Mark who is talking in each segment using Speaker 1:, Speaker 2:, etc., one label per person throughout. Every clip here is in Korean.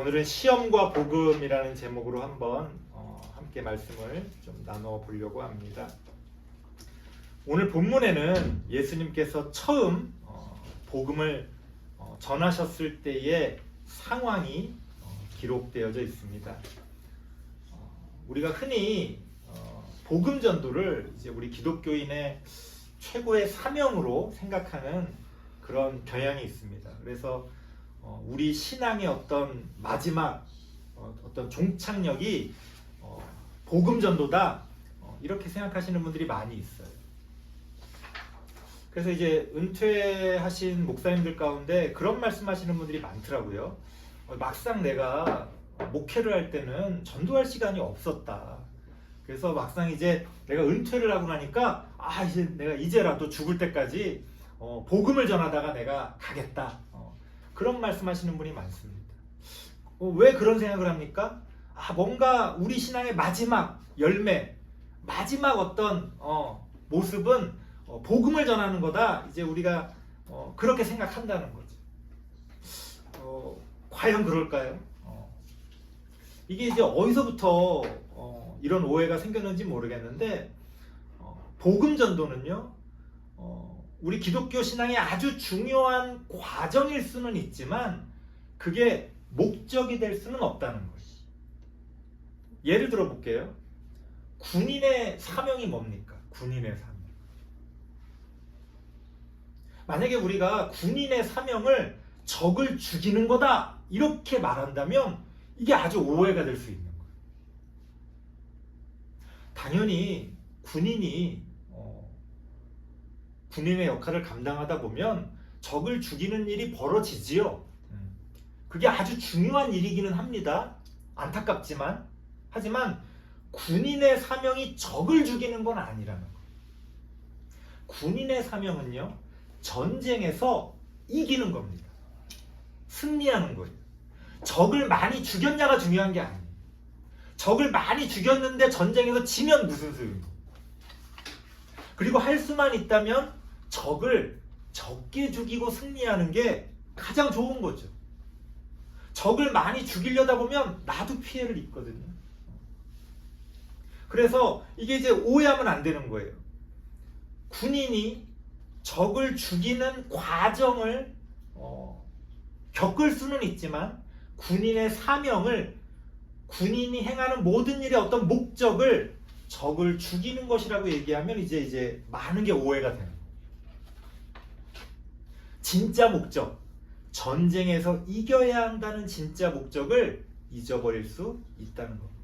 Speaker 1: 오늘은 시험과 복음이라는 제목으로 한번 함께 말씀을 좀 나눠 보려고 합니다. 오늘 본문에는 예수님께서 처음 복음을 전하셨을 때의 상황이 기록되어져 있습니다. 우리가 흔히 복음 전도를 이제 우리 기독교인의 최고의 사명으로 생각하는 그런 경향이 있습니다. 그래서 우리 신앙의 어떤 마지막 어떤 종착역이 복음 전도다, 이렇게 생각하시는 분들이 많이 있어요. 그래서 이제 은퇴하신 목사님들 가운데 그런 말씀하시는 분들이 많더라고요. 막상 내가 목회를 할 때는 전도할 시간이 없었다. 그래서 막상 이제 내가 은퇴를 하고 나니까 이제 내가 이제라도 죽을 때까지 복음을 전하다가 내가 가겠다. 그런 말씀하시는 분이 많습니다. 왜 그런 생각을 합니까? 뭔가 우리 신앙의 마지막 열매, 마지막 어떤 모습은 복음을 전하는 거다. 이제 우리가 그렇게 생각한다는 거죠. 과연 그럴까요? 이게 이제 어디서부터 이런 오해가 생겼는지 모르겠는데, 복음 전도는요, 우리 기독교 신앙의 아주 중요한 과정일 수는 있지만 그게 목적이 될 수는 없다는 거예요. 예를 들어 볼게요. 군인의 사명이 뭡니까? 군인의 사명. 만약에 우리가 군인의 사명을 적을 죽이는 거다, 이렇게 말한다면 이게 아주 오해가 될 수 있는 거예요. 당연히 군인이 군인의 역할을 감당하다 보면 적을 죽이는 일이 벌어지지요. 그게 아주 중요한 일이기는 합니다. 안타깝지만. 하지만 군인의 사명이 적을 죽이는 건 아니라는 거예요. 군인의 사명은요, 전쟁에서 이기는 겁니다. 승리하는 거예요. 적을 많이 죽였냐가 중요한 게 아니에요. 적을 많이 죽였는데 전쟁에서 지면 무슨 소용이에요. 그리고 할 수만 있다면 적을 적게 죽이고 승리하는 게 가장 좋은 거죠. 적을 많이 죽이려다 보면 나도 피해를 입거든요. 그래서 이게 이제 오해하면 안 되는 거예요. 군인이 적을 죽이는 과정을 겪을 수는 있지만 군인의 사명을, 군인이 행하는 모든 일의 어떤 목적을 적을 죽이는 것이라고 얘기하면 이제 많은 게 오해가 되는 거예요. 진짜 목적, 전쟁에서 이겨야 한다는 진짜 목적을 잊어버릴 수 있다는 겁니다.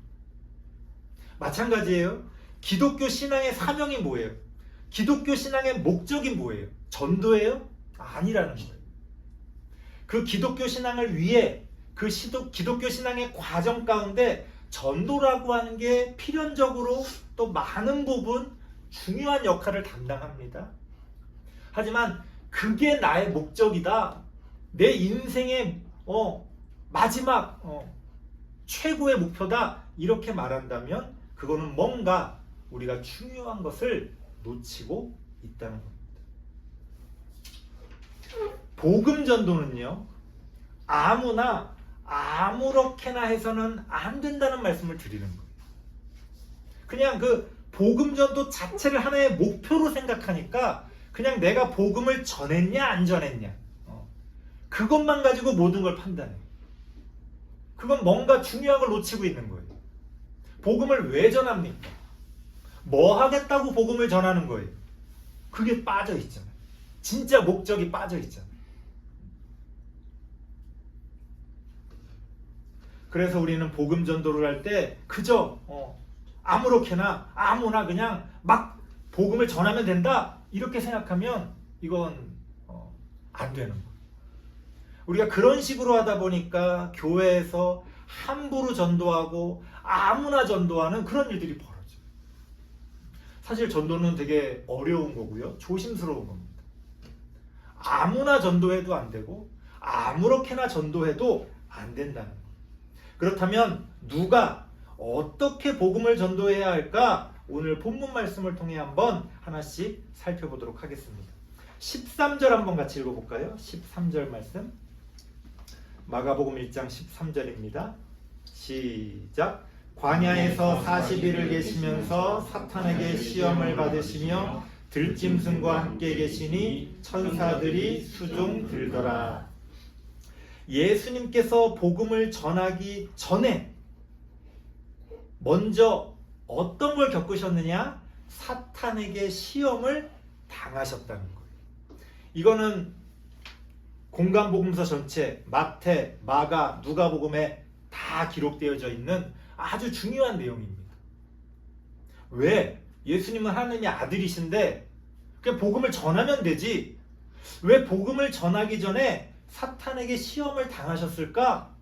Speaker 1: 마찬가지예요. 기독교 신앙의 사명이 뭐예요? 기독교 신앙의 목적이 뭐예요? 전도예요? 아니라는 거예요. 그 기독교 신앙을 위해 그 기독교 신앙의 과정 가운데 전도라고 하는 게 필연적으로 또 많은 부분 중요한 역할을 담당합니다. 하지만 그게 나의 목적이다, 내 인생의 마지막 최고의 목표다, 이렇게 말한다면 그거는 뭔가 우리가 중요한 것을 놓치고 있다는 겁니다. 복음 전도는요, 아무나 아무렇게나 해서는 안 된다는 말씀을 드리는 거예요. 그냥 그 복음 전도 자체를 하나의 목표로 생각하니까 그냥 내가 복음을 전했냐 안 전했냐, 그것만 가지고 모든 걸 판단해요. 그건 뭔가 중요한 걸 놓치고 있는 거예요. 복음을 왜 전합니까? 뭐 하겠다고 복음을 전하는 거예요? 그게 빠져 있잖아요. 진짜 목적이 빠져 있잖아요. 그래서 우리는 복음 전도를 할 때 그저 아무렇게나 아무나 그냥 막 복음을 전하면 된다, 이렇게 생각하면 이건 안 되는 거예요. 우리가 그런 식으로 하다 보니까 교회에서 함부로 전도하고 아무나 전도하는 그런 일들이 벌어져요. 사실 전도는 되게 어려운 거고요, 조심스러운 겁니다. 아무나 전도해도 안 되고 아무렇게나 전도해도 안 된다는 거예요. 그렇다면 누가 어떻게 복음을 전도해야 할까? 오늘 본문 말씀을 통해 한번 하나씩 살펴보도록 하겠습니다. 13절 한번 같이 읽어볼까요? 13절 말씀. 마가복음 1장 13절입니다. 시작. 광야에서 40일을 계시면서 사탄에게 시험을 받으시며 들짐승과 함께 계시니 천사들이 수종 들더라. 예수님께서 복음을 전하기 전에 먼저 어떤 걸 겪으셨느냐? 사탄에게 시험을 당하셨다는 거예요. 이거는 공간복음서 전체 마태, 마가, 누가복음에 다 기록되어져 있는 아주 중요한 내용입니다. 왜? 예수님은 하나님의 아들이신데 그냥 복음을 전하면 되지. 왜 복음을 전하기 전에 사탄에게 시험을 당하셨을까?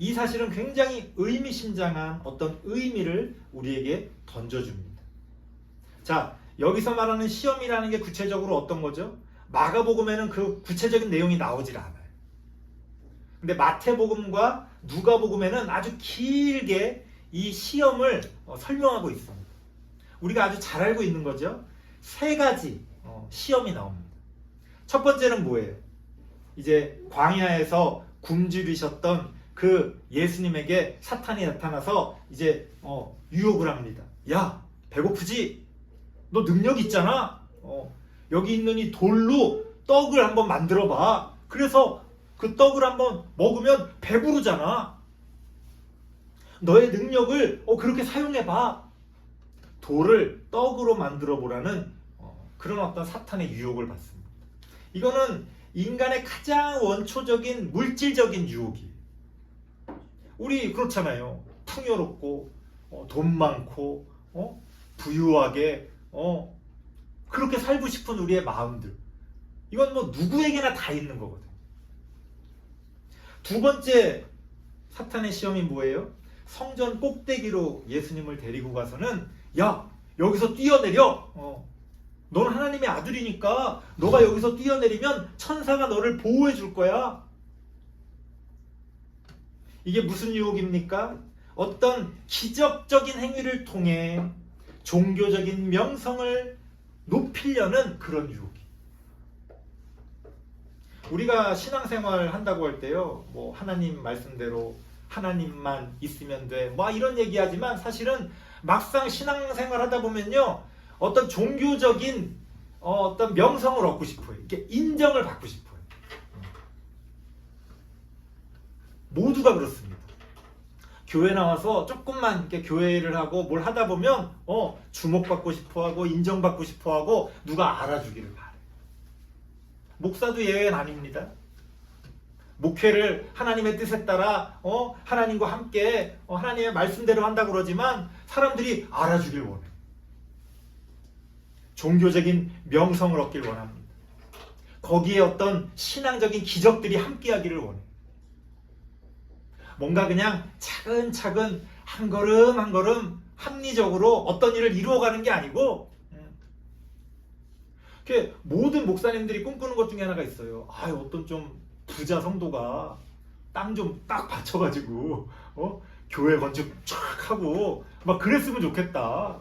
Speaker 1: 이 사실은 굉장히 의미심장한 어떤 의미를 우리에게 던져줍니다. 자, 여기서 말하는 시험이라는 게 구체적으로 어떤 거죠? 마가복음에는 그 구체적인 내용이 나오질 않아요. 근데 마태복음과 누가복음에는 아주 길게 이 시험을 설명하고 있습니다. 우리가 아주 잘 알고 있는 거죠. 세 가지 시험이 나옵니다. 첫 번째는 뭐예요? 이제 광야에서 굶주리셨던 그 예수님에게 사탄이 나타나서 이제 유혹을 합니다. 야, 배고프지? 너 능력 있잖아? 여기 있는 이 돌로 떡을 한번 만들어 봐. 그래서 그 떡을 한번 먹으면 배부르잖아. 너의 능력을 그렇게 사용해 봐. 돌을 떡으로 만들어 보라는 그런 어떤 사탄의 유혹을 받습니다. 이거는 인간의 가장 원초적인 물질적인 유혹이에요. 우리 그렇잖아요. 풍요롭고 돈 많고 부유하게 그렇게 살고 싶은 우리의 마음들. 이건 뭐 누구에게나 다 있는 거거든. 두 번째 사탄의 시험이 뭐예요? 성전 꼭대기로 예수님을 데리고 가서는 야, 여기서 뛰어내려. 넌 하나님의 아들이니까 너가 여기서 뛰어내리면 천사가 너를 보호해 줄 거야. 이게 무슨 유혹입니까? 어떤 기적적인 행위를 통해 종교적인 명성을 높이려는 그런 유혹이. 우리가 신앙생활 한다고 할 때요, 뭐 하나님 말씀대로 하나님만 있으면 돼, 뭐 이런 얘기하지만 사실은 막상 신앙생활 하다 보면요, 어떤 종교적인 어떤 명성을 얻고 싶어요. 이렇게 인정을 받고 싶어요. 모두가 그렇습니다. 교회 나와서 조금만 이렇게 교회를 하고 뭘 하다 보면 주목받고 싶어하고 인정받고 싶어하고 누가 알아주기를 바래요. 목사도 예외는 아닙니다. 목회를 하나님의 뜻에 따라 하나님과 함께 하나님의 말씀대로 한다고 그러지만 사람들이 알아주길 원해요. 종교적인 명성을 얻길 원합니다. 거기에 어떤 신앙적인 기적들이 함께하기를 원해요. 뭔가 그냥 차근차근 한 걸음 한 걸음 합리적으로 어떤 일을 이루어가는 게 아니고, 모든 목사님들이 꿈꾸는 것 중에 하나가 있어요. 어떤 좀 부자 성도가 땅 좀 딱 받쳐가지고 교회 건축 쫙 하고 막 그랬으면 좋겠다.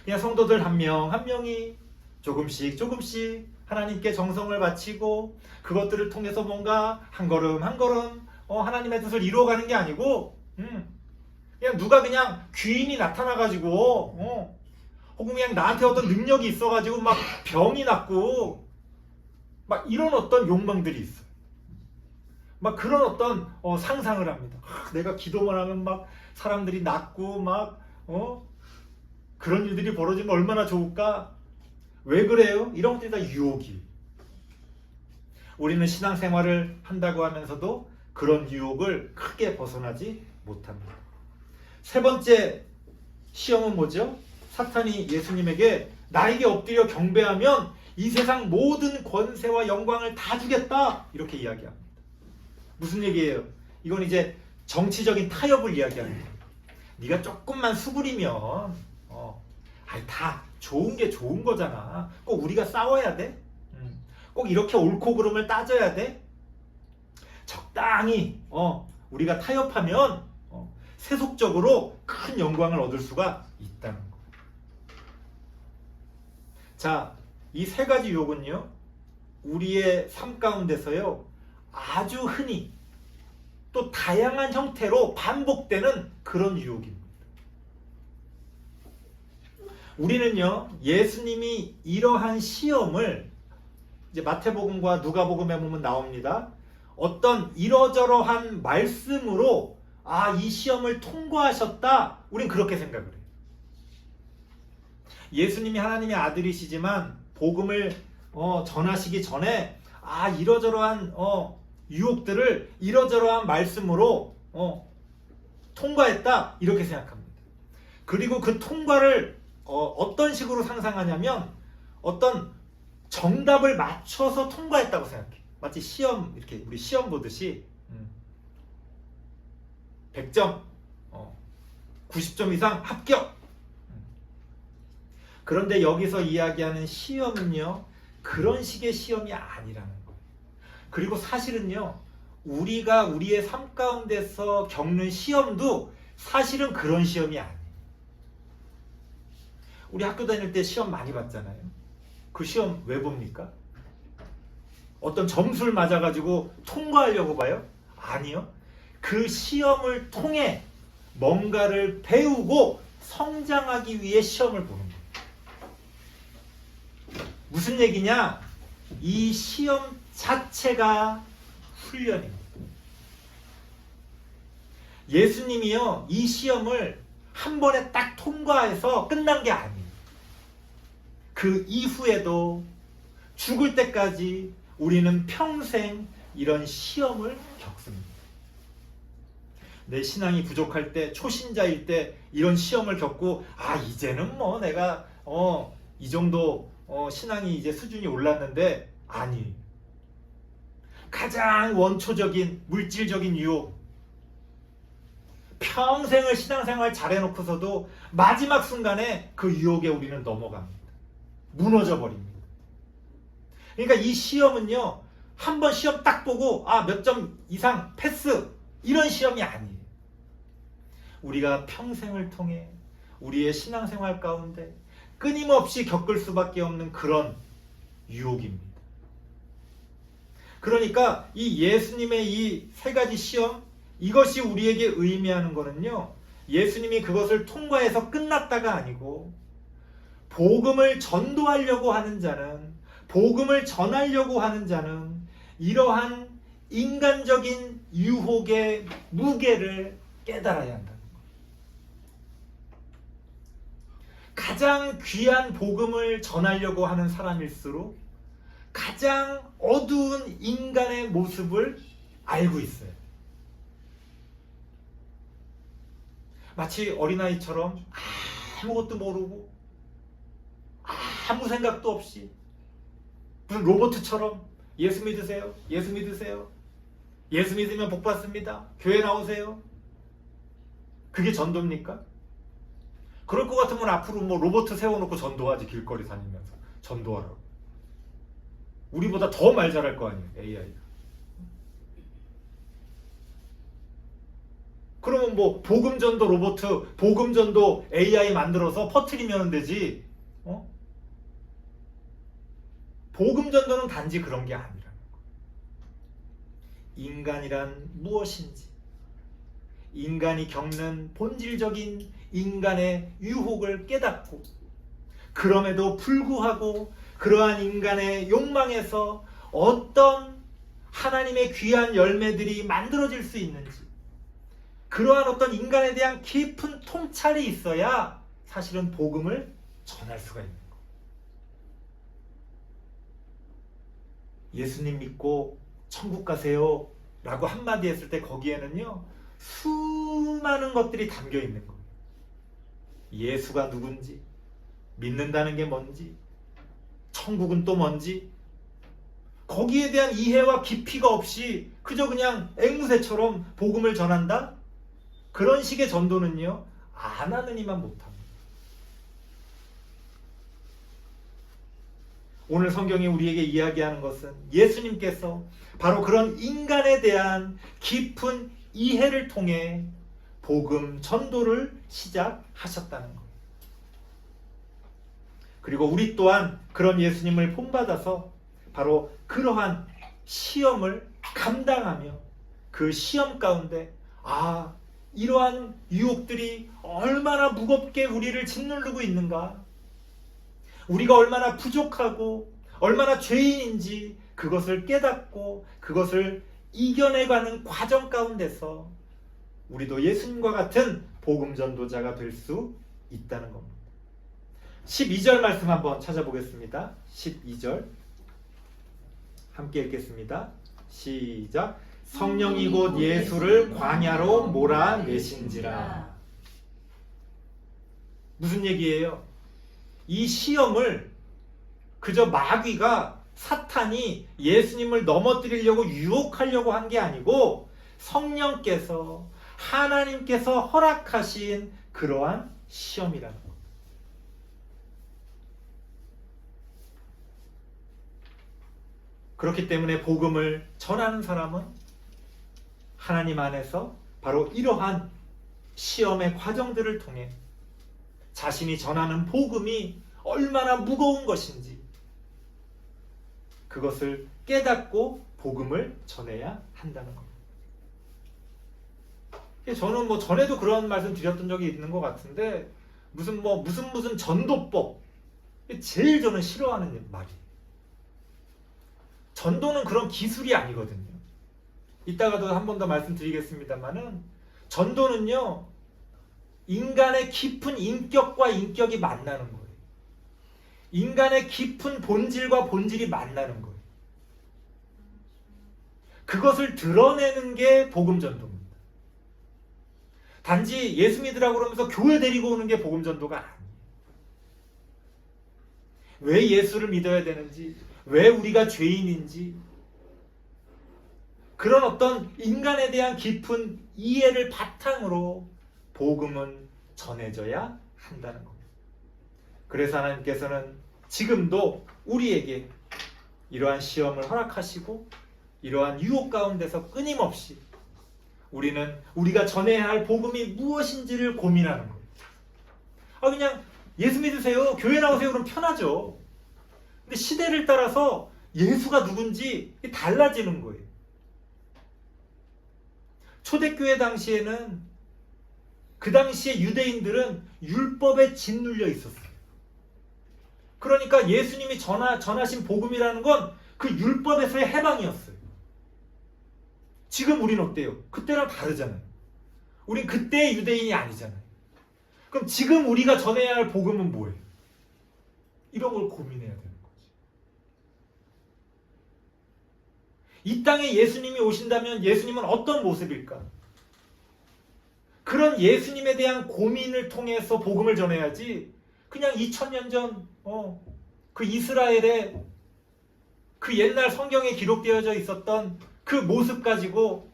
Speaker 1: 그냥 성도들 한 명 한 명이 조금씩 하나님께 정성을 바치고 그것들을 통해서 뭔가 한 걸음 한 걸음 하나님의 뜻을 이루어가는 게 아니고, 그냥 누가 그냥 귀인이 나타나가지고 혹은 그냥 나한테 어떤 능력이 있어가지고 막 병이 낫고 막 이런 어떤 욕망들이 있어요. 막 그런 어떤 상상을 합니다. 내가 기도만 하면 막 사람들이 낫고 막 그런 일들이 벌어지면 얼마나 좋을까? 왜 그래요? 이런 것들이 다 유혹이. 우리는 신앙생활을 한다고 하면서도 그런 유혹을 크게 벗어나지 못합니다. 세 번째 시험은 뭐죠? 사탄이 예수님에게 나에게 엎드려 경배하면 이 세상 모든 권세와 영광을 다 주겠다, 이렇게 이야기합니다. 무슨 얘기예요? 이건 이제 정치적인 타협을 이야기합니다. 네가 조금만 수그리면 다 좋은 게 좋은 거잖아. 꼭 우리가 싸워야 돼? 꼭 이렇게 옳고 그름을 따져야 돼? 적당히 우리가 타협하면 세속적으로 큰 영광을 얻을 수가 있다는 거예요. 자, 이 세 가지 유혹은요, 우리의 삶 가운데서요, 아주 흔히 또 다양한 형태로 반복되는 그런 유혹입니다. 우리는요, 예수님이 이러한 시험을 이제 마태복음과 누가복음에 보면 나옵니다. 어떤 이러저러한 말씀으로 이 시험을 통과하셨다. 우린 그렇게 생각을 해요. 예수님이 하나님의 아들이시지만 복음을 전하시기 전에 이러저러한 유혹들을 이러저러한 말씀으로 통과했다. 이렇게 생각합니다. 그리고 그 통과를 어떤 식으로 상상하냐면 어떤 정답을 맞춰서 통과했다고 생각해. 마치 시험, 이렇게 우리 시험 보듯이 100점, 90점 이상 합격. 그런데 여기서 이야기하는 시험은요, 그런 식의 시험이 아니라는 거예요. 그리고 사실은요, 우리가 우리의 삶 가운데서 겪는 시험도 사실은 그런 시험이 아니에요. 우리 학교 다닐 때 시험 많이 봤잖아요. 그 시험 왜 봅니까? 어떤 점수를 맞아가지고 통과하려고 봐요? 아니요. 그 시험을 통해 뭔가를 배우고 성장하기 위해 시험을 보는 거예요. 무슨 얘기냐? 이 시험 자체가 훈련입니다. 예수님이요, 이 시험을 한 번에 딱 통과해서 끝난 게 아니에요. 그 이후에도 죽을 때까지 우리는 평생 이런 시험을 겪습니다. 내 신앙이 부족할 때, 초신자일 때 이런 시험을 겪고 이제는 뭐 내가 이 정도 신앙이 이제 수준이 올랐는데, 아니, 가장 원초적인 물질적인 유혹, 평생을 신앙생활 잘해놓고서도 마지막 순간에 그 유혹에 우리는 넘어갑니다. 무너져 버립니다. 그러니까 이 시험은요, 한 번 시험 딱 보고 몇 점 이상 패스, 이런 시험이 아니에요. 우리가 평생을 통해 우리의 신앙생활 가운데 끊임없이 겪을 수밖에 없는 그런 유혹입니다. 그러니까 이 예수님의 이 세 가지 시험, 이것이 우리에게 의미하는 것은요, 예수님이 그것을 통과해서 끝났다가 아니고, 복음을 전도하려고 하는 자는, 복음을 전하려고 하는 자는 이러한 인간적인 유혹의 무게를 깨달아야 한다는 거예요. 가장 귀한 복음을 전하려고 하는 사람일수록 가장 어두운 인간의 모습을 알고 있어요. 마치 어린아이처럼 아무것도 모르고 아무 생각도 없이 무슨 로봇처럼 예수 믿으세요, 예수 믿으세요, 예수 믿으면 복 받습니다, 교회 나오세요. 그게 전도입니까? 그럴 것 같으면 앞으로 뭐 로봇 세워놓고 전도하지. 길거리 다니면서 전도하라고. 우리보다 더 말 잘할 거 아니에요, AI가. 그러면 뭐 복음전도 로봇, 복음전도 AI 만들어서 퍼뜨리면 되지. 복음전도는 단지 그런 게 아니라는 거예요. 인간이란 무엇인지, 인간이 겪는 본질적인 인간의 유혹을 깨닫고, 그럼에도 불구하고 그러한 인간의 욕망에서 어떤 하나님의 귀한 열매들이 만들어질 수 있는지, 그러한 어떤 인간에 대한 깊은 통찰이 있어야 사실은 복음을 전할 수가 있는 거예요. 예수님 믿고 천국 가세요 라고 한마디 했을 때 거기에는요, 수많은 것들이 담겨 있는 거예요. 예수가 누군지, 믿는다는 게 뭔지, 천국은 또 뭔지, 거기에 대한 이해와 깊이가 없이 그저 그냥 앵무새처럼 복음을 전한다? 그런 식의 전도는요, 안 하는 이만 못합니다. 오늘 성경이 우리에게 이야기하는 것은 예수님께서 바로 그런 인간에 대한 깊은 이해를 통해 복음 전도를 시작하셨다는 거예요. 그리고 우리 또한 그런 예수님을 본받아서 바로 그러한 시험을 감당하며 그 시험 가운데 이러한 유혹들이 얼마나 무겁게 우리를 짓누르고 있는가, 우리가 얼마나 부족하고 얼마나 죄인인지 그것을 깨닫고 그것을 이겨내가는 과정 가운데서 우리도 예수님과 같은 복음 전도자가 될 수 있다는 겁니다. 12절 말씀 한번 찾아보겠습니다. 12절 함께 읽겠습니다. 시작. 성령이 곧 예수를 광야로 몰아내신지라. 무슨 얘기예요? 이 시험을 그저 마귀가, 사탄이 예수님을 넘어뜨리려고 유혹하려고 한 게 아니고 성령께서, 하나님께서 허락하신 그러한 시험이라는 것. 그렇기 때문에 복음을 전하는 사람은 하나님 안에서 바로 이러한 시험의 과정들을 통해 자신이 전하는 복음이 얼마나 무거운 것인지 그것을 깨닫고 복음을 전해야 한다는 겁니다. 저는 전에도 그런 말씀 드렸던 적이 있는 것 같은데 무슨 전도법, 제일 저는 싫어하는 말이에요. 전도는 그런 기술이 아니거든요. 이따가도 한 번 더 말씀드리겠습니다만은 전도는요, 인간의 깊은 인격과 인격이 만나는 거예요. 인간의 깊은 본질과 본질이 만나는 거예요. 그것을 드러내는 게 복음 전도입니다. 단지 예수 믿으라고 그러면서 교회 데리고 오는 게 복음 전도가 아니에요. 왜 예수를 믿어야 되는지, 왜 우리가 죄인인지, 그런 어떤 인간에 대한 깊은 이해를 바탕으로 복음은 전해져야 한다는 겁니다. 그래서 하나님께서는 지금도 우리에게 이러한 시험을 허락하시고 이러한 유혹 가운데서 끊임없이 우리가 전해야 할 복음이 무엇인지를 고민하는 거예요. 그냥 예수 믿으세요, 교회 나오세요, 그럼 편하죠. 근데 시대를 따라서 예수가 누군지 달라지는 거예요. 초대교회 당시에는, 그 당시에 유대인들은 율법에 짓눌려 있었어요. 그러니까 예수님이 전하신 복음이라는 건 그 율법에서의 해방이었어요. 지금 우린 어때요? 그때랑 다르잖아요. 우린 그때의 유대인이 아니잖아요. 그럼 지금 우리가 전해야 할 복음은 뭐예요? 이런 걸 고민해야 되는 거지. 이 땅에 예수님이 오신다면 예수님은 어떤 모습일까? 그런 예수님에 대한 고민을 통해서 복음을 전해야지, 그냥 2000년 전 그 이스라엘의 그 옛날 성경에 기록되어져 있었던 그 모습 가지고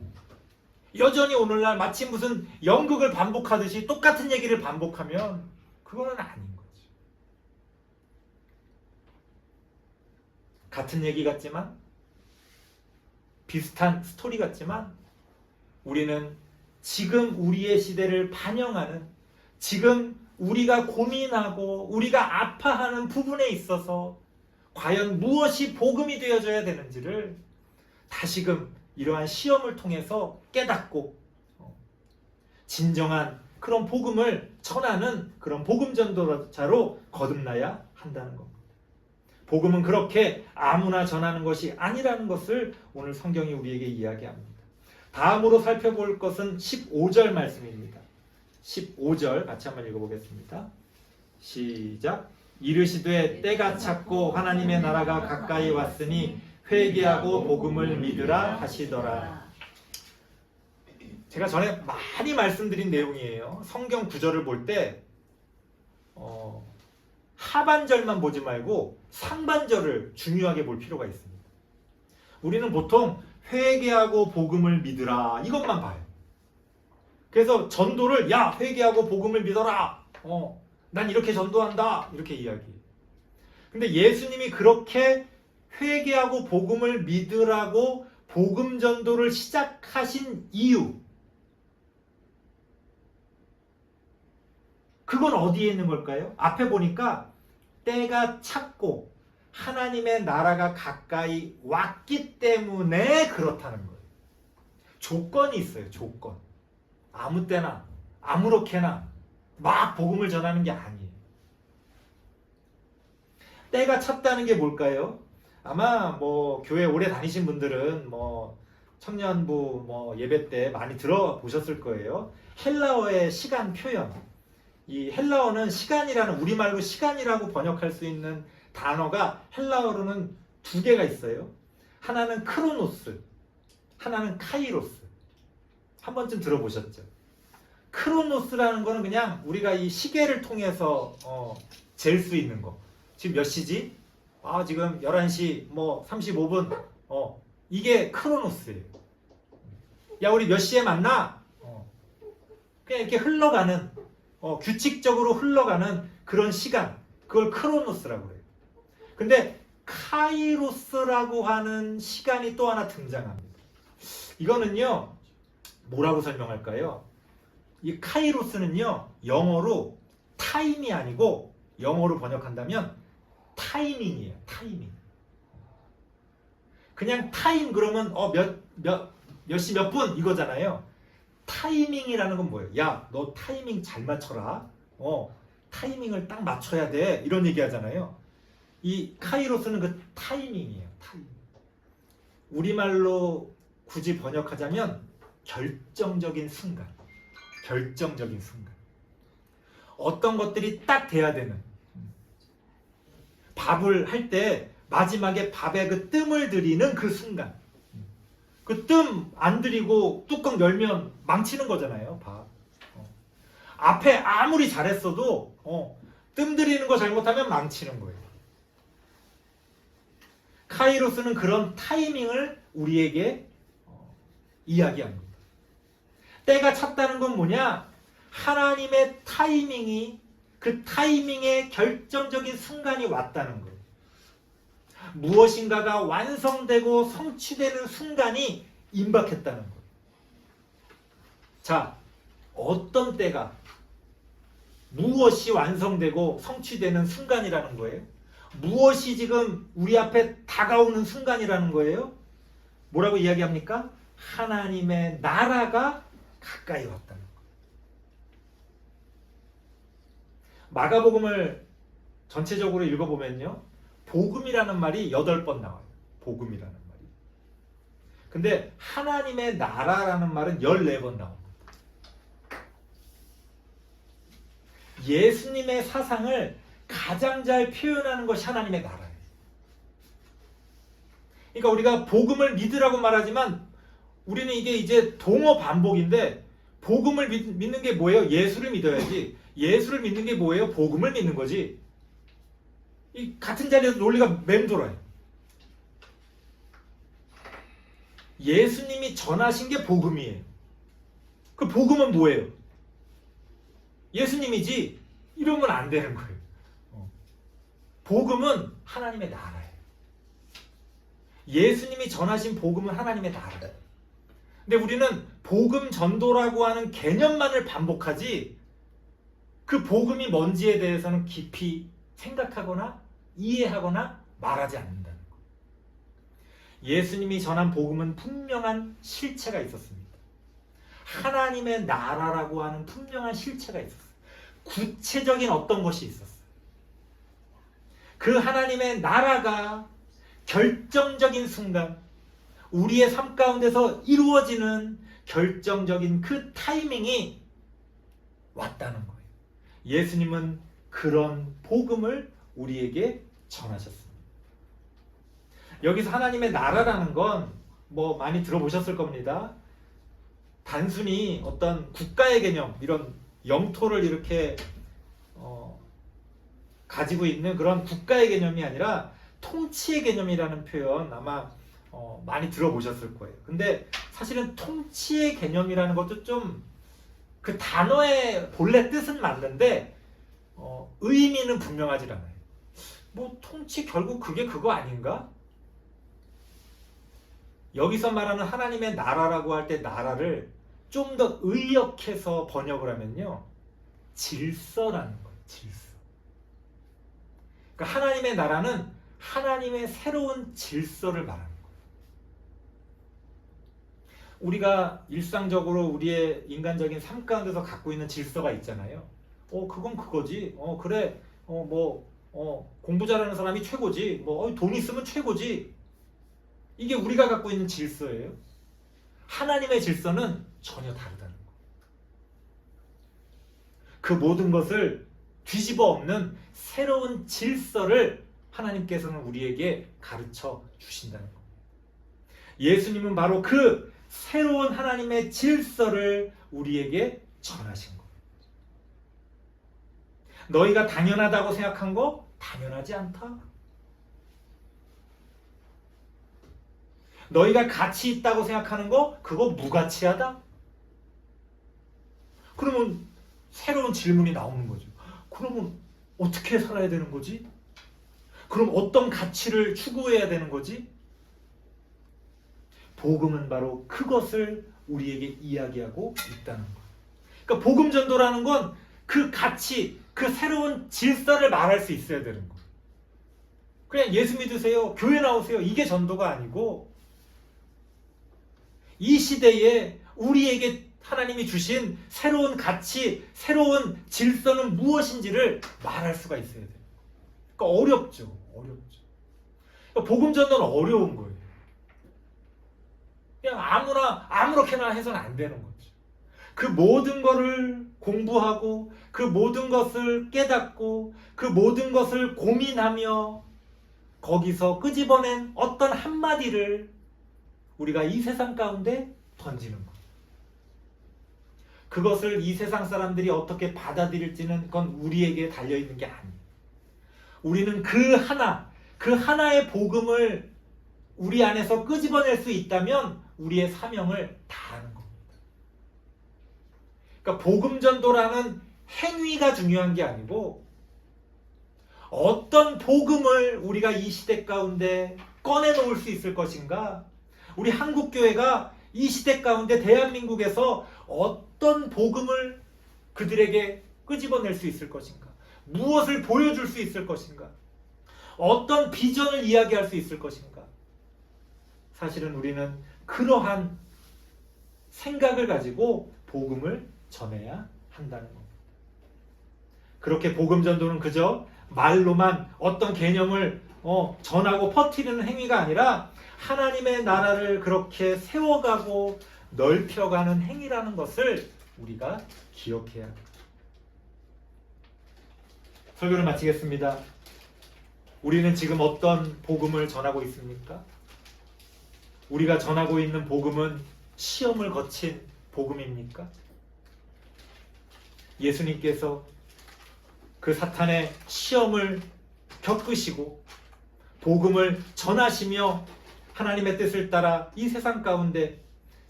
Speaker 1: 여전히 오늘날 마치 무슨 연극을 반복하듯이 똑같은 얘기를 반복하면 그거는 아닌 거지. 같은 얘기 같지만, 비슷한 스토리 같지만, 우리는 지금 우리의 시대를 반영하는, 지금 우리가 고민하고 우리가 아파하는 부분에 있어서 과연 무엇이 복음이 되어져야 되는지를 다시금 이러한 시험을 통해서 깨닫고 진정한 그런 복음을 전하는 그런 복음 전도자로 거듭나야 한다는 겁니다. 복음은 그렇게 아무나 전하는 것이 아니라는 것을 오늘 성경이 우리에게 이야기합니다. 다음으로 살펴볼 것은 15절 말씀입니다. 15절 같이 한번 읽어보겠습니다. 시작. 이르시되 때가 찼고 하나님의 나라가 가까이 왔으니 회개하고 복음을 믿으라 하시더라. 제가 전에 많이 말씀드린 내용이에요. 성경 구절을 볼 때 하반절만 보지 말고 상반절을 중요하게 볼 필요가 있습니다. 우리는 보통 회개하고 복음을 믿으라 이것만 봐요. 그래서 전도를 회개하고 복음을 믿어라. 난 이렇게 전도한다. 이렇게 이야기해요. 근데 예수님이 그렇게 회개하고 복음을 믿으라고 복음 전도를 시작하신 이유, 그건 어디에 있는 걸까요? 앞에 보니까 때가 찼고 하나님의 나라가 가까이 왔기 때문에 그렇다는 거예요. 조건이 있어요. 조건. 아무 때나 아무렇게나 막 복음을 전하는 게 아니에요. 때가 찼다는 게 뭘까요? 아마 뭐 교회 오래 다니신 분들은 뭐 청년부 뭐 예배 때 많이 들어보셨을 거예요. 헬라어의 시간 표현. 이 헬라어는 시간이라는, 우리말로 시간이라고 번역할 수 있는 단어가 헬라어로는 두 개가 있어요. 하나는 크로노스, 하나는 카이로스. 한 번쯤 들어보셨죠? 크로노스라는 거는 그냥 우리가 이 시계를 통해서 잴 수 있는 거. 지금 몇 시지? 지금 11시 뭐 35분. 이게 크로노스예요. 야, 우리 몇 시에 만나? 그냥 이렇게 흘러가는, 규칙적으로 흘러가는 그런 시간. 그걸 크로노스라고 해요. 근데 카이로스라고 하는 시간이 또 하나 등장합니다. 이거는요, 뭐라고 설명할까요? 이 카이로스는요, 영어로 타임이 아니고 영어로 번역한다면 타이밍이에요. 타이밍. 그냥 타임 그러면 몇 시 몇 분 이거잖아요. 타이밍이라는 건 뭐예요? 야, 너 타이밍 잘 맞춰라. 타이밍을 딱 맞춰야 돼. 이런 얘기 하잖아요. 이 카이로스는 그 타이밍이에요. 타이밍. 우리말로 굳이 번역하자면 결정적인 순간. 결정적인 순간. 어떤 것들이 딱 돼야 되는. 밥을 할 때 마지막에 밥에 그 뜸을 들이는 그 순간. 그 뜸 안 들이고 뚜껑 열면 망치는 거잖아요. 밥. 앞에 아무리 잘했어도 뜸 들이는 거 잘못하면 망치는 거예요. 카이로스는 그런 타이밍을 우리에게 이야기합니다. 때가 찼다는 건 뭐냐? 하나님의 타이밍이, 그 타이밍의 결정적인 순간이 왔다는 거예요. 무엇인가가 완성되고 성취되는 순간이 임박했다는 거예요. 자, 어떤 때가, 무엇이 완성되고 성취되는 순간이라는 거예요? 무엇이 지금 우리 앞에 다가오는 순간이라는 거예요? 뭐라고 이야기합니까? 하나님의 나라가 가까이 왔다는 거예요. 마가복음을 전체적으로 읽어보면요, 복음이라는 말이 8번 나와요. 복음이라는 말이. 근데 하나님의 나라라는 말은 14번 나옵니다. 예수님의 사상을 가장 잘 표현하는 것이 하나님의 나라예요. 그러니까 우리가 복음을 믿으라고 말하지만 우리는 이게 이제 동어 반복인데, 복음을 믿는 게 뭐예요? 예수를 믿어야지. 예수를 믿는 게 뭐예요? 복음을 믿는 거지. 이 같은 자리에서 논리가 맴돌아요. 예수님이 전하신 게 복음이에요. 그 복음은 뭐예요? 예수님이지. 이러면 안 되는 거예요. 복음은 하나님의 나라예요. 예수님이 전하신 복음은 하나님의 나라예요. 근데 우리는 복음 전도라고 하는 개념만을 반복하지 그 복음이 뭔지에 대해서는 깊이 생각하거나 이해하거나 말하지 않는다는 거예요. 예수님이 전한 복음은 분명한 실체가 있었습니다. 하나님의 나라라고 하는 분명한 실체가 있었어요. 구체적인 어떤 것이 있었어요. 그 하나님의 나라가 결정적인 순간, 우리의 삶 가운데서 이루어지는 결정적인 그 타이밍이 왔다는 거예요. 예수님은 그런 복음을 우리에게 전하셨습니다. 여기서 하나님의 나라라는 건 뭐 많이 들어보셨을 겁니다. 단순히 어떤 국가의 개념, 이런 영토를 이렇게 가지고 있는 그런 국가의 개념이 아니라 통치의 개념이라는 표현 아마 많이 들어보셨을 거예요. 근데 사실은 통치의 개념이라는 것도 좀 그 단어의 본래 뜻은 맞는데 의미는 분명하지 않아요. 뭐 통치 결국 그게 그거 아닌가? 여기서 말하는 하나님의 나라라고 할 때 나라를 좀 더 의역해서 번역을 하면요, 질서라는 거예요. 질서. 그러니까 하나님의 나라는 하나님의 새로운 질서를 말하는 거예요. 우리가 일상적으로 우리의 인간적인 삶 가운데서 갖고 있는 질서가 있잖아요. 그건 그거지. 그래. 공부 잘하는 사람이 최고지. 돈 있으면 최고지. 이게 우리가 갖고 있는 질서예요. 하나님의 질서는 전혀 다르다는 거예요. 그 모든 것을 뒤집어 엎는 새로운 질서를 하나님께서는 우리에게 가르쳐 주신다는 겁니다. 예수님은 바로 그 새로운 하나님의 질서를 우리에게 전하신 겁니다. 너희가 당연하다고 생각한 거 당연하지 않다. 너희가 가치 있다고 생각하는 거 그거 무가치하다. 그러면 새로운 질문이 나오는 거죠. 그러면 어떻게 살아야 되는 거지? 그럼 어떤 가치를 추구해야 되는 거지? 복음은 바로 그것을 우리에게 이야기하고 있다는 거예요. 그러니까 복음 전도라는 건 그 가치, 그 새로운 질서를 말할 수 있어야 되는 거예요. 그냥 예수 믿으세요, 교회 나오세요, 이게 전도가 아니고 이 시대에 우리에게 하나님이 주신 새로운 가치, 새로운 질서는 무엇인지를 말할 수가 있어야 돼요. 그러니까 어렵죠. 그러니까 복음 전도는 어려운 거예요. 그냥 아무렇게나 해서는 안 되는 거죠. 그 모든 것을 공부하고 그 모든 것을 깨닫고 그 모든 것을 고민하며 거기서 끄집어낸 어떤 한마디를 우리가 이 세상 가운데 던지는 거예요. 그것을 이 세상 사람들이 어떻게 받아들일지는 그건 우리에게 달려있는 게 아니에요. 우리는 그 하나의 복음을 우리 안에서 끄집어낼 수 있다면 우리의 사명을 다하는 겁니다. 그러니까 복음 전도라는 행위가 중요한 게 아니고 어떤 복음을 우리가 이 시대 가운데 꺼내놓을 수 있을 것인가? 우리 한국교회가 이 시대 가운데 대한민국에서 어떤 복음을 그들에게 끄집어낼 수 있을 것인가? 무엇을 보여줄 수 있을 것인가? 어떤 비전을 이야기할 수 있을 것인가? 사실은 우리는 그러한 생각을 가지고 복음을 전해야 한다는 겁니다. 그렇게 복음 전도는 그저 말로만 어떤 개념을 전하고 퍼뜨리는 행위가 아니라 하나님의 나라를 그렇게 세워가고 넓혀가는 행위라는 것을 우리가 기억해야 합니다. 설교를 마치겠습니다. 우리는 지금 어떤 복음을 전하고 있습니까? 우리가 전하고 있는 복음은 시험을 거친 복음입니까? 예수님께서 그 사탄의 시험을 겪으시고 복음을 전하시며 하나님의 뜻을 따라 이 세상 가운데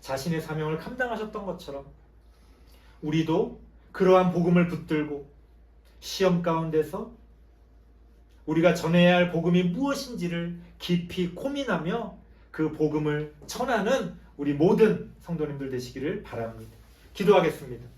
Speaker 1: 자신의 사명을 감당하셨던 것처럼 우리도 그러한 복음을 붙들고 시험 가운데서 우리가 전해야 할 복음이 무엇인지를 깊이 고민하며 그 복음을 전하는 우리 모든 성도님들 되시기를 바랍니다. 기도하겠습니다.